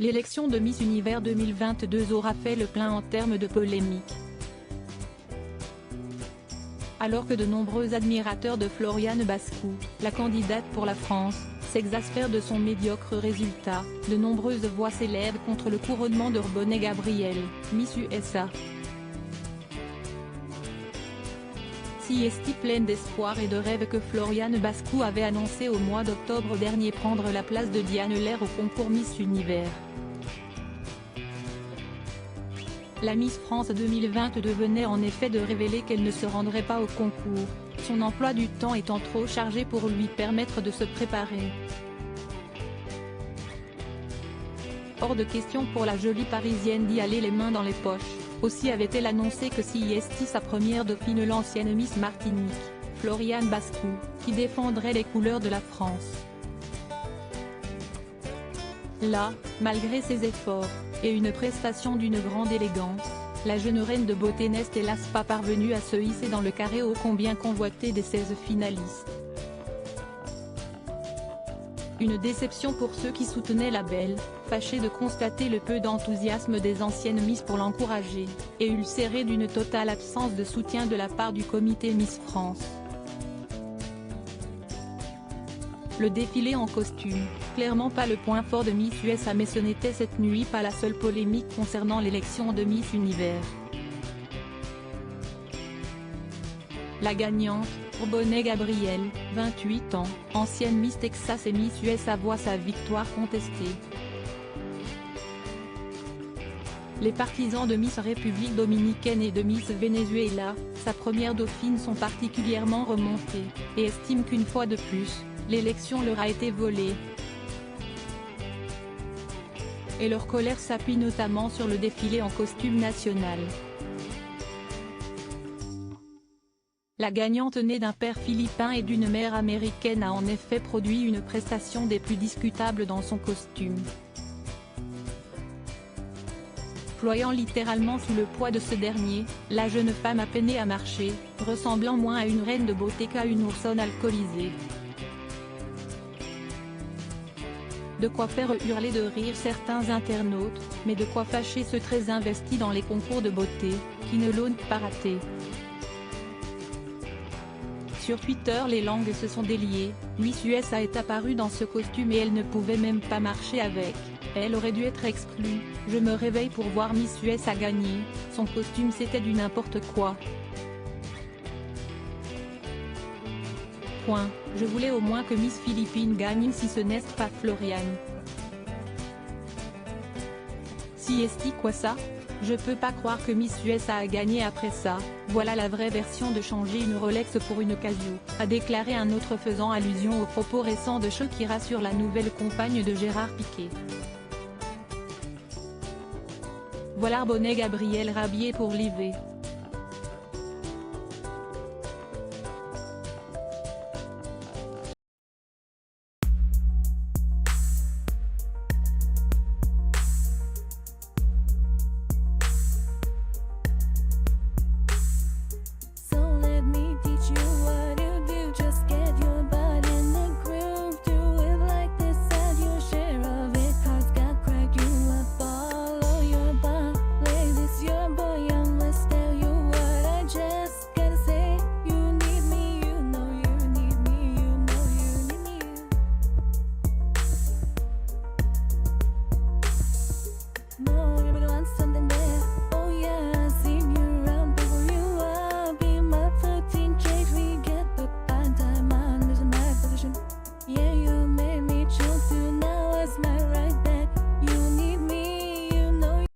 L'élection de Miss Univers 2022 aura fait le plein en termes de polémique. Alors que de nombreux admirateurs de Floriane Bascou, la candidate pour la France, s'exaspèrent de son médiocre résultat, de nombreuses voix s'élèvent contre le couronnement de Rebonnet Gabriel, Miss USA. Si est pleine d'espoir et de rêve que Floriane Bascou avait annoncé au mois d'octobre dernier prendre la place de Diane Lair au concours Miss Univers. La Miss France 2022 venait en effet de révéler qu'elle ne se rendrait pas au concours, son emploi du temps étant trop chargé pour lui permettre de se préparer. Hors de question pour la jolie Parisienne d'y aller les mains dans les poches, aussi avait-elle annoncé que si est sa première dauphine l'ancienne Miss Martinique, Floriane Bascou, qui défendrait les couleurs de la France. Là, malgré ses efforts, et une prestation d'une grande élégance, la jeune reine de beauté n'est hélas pas parvenue à se hisser dans le carré ô combien convoité des 16 finalistes. Une déception pour ceux qui soutenaient la belle, fâchés de constater le peu d'enthousiasme des anciennes Miss pour l'encourager, et ulcérés d'une totale absence de soutien de la part du comité Miss France. Le défilé en costume, clairement pas le point fort de Miss USA, mais ce n'était cette nuit pas la seule polémique concernant l'élection de Miss Univers. La gagnante, Rebonnet Gabriel, 28 ans, ancienne Miss Texas et Miss USA voit sa victoire contestée. Les partisans de Miss République Dominicaine et de Miss Venezuela, sa première dauphine, sont particulièrement remontés, et estiment qu'une fois de plus, l'élection leur a été volée. Et leur colère s'appuie notamment sur le défilé en costume national. La gagnante née d'un père philippin et d'une mère américaine a en effet produit une prestation des plus discutables dans son costume. Ployant littéralement sous le poids de ce dernier, la jeune femme a peiné à marcher, ressemblant moins à une reine de beauté qu'à une oursonne alcoolisée. De quoi faire hurler de rire certains internautes, mais de quoi fâcher ceux très investis dans les concours de beauté, qui ne l'ont pas raté. Sur Twitter les langues se sont déliées, Miss USA est apparue dans ce costume et elle ne pouvait même pas marcher avec, elle aurait dû être exclue, je me réveille pour voir Miss USA gagner, son costume c'était du n'importe quoi. Je voulais au moins que Miss Philippines gagne si ce n'est pas Floriane. Si est quoi ça? Je peux pas croire que Miss USA a gagné après ça, voilà la vraie version de changer une Rolex pour une Casio, a déclaré un autre faisant allusion aux propos récents de Shakira sur la nouvelle compagne de Gérard Piqué. Voilà Rebonnet Gabriel rhabillé pour l'IV.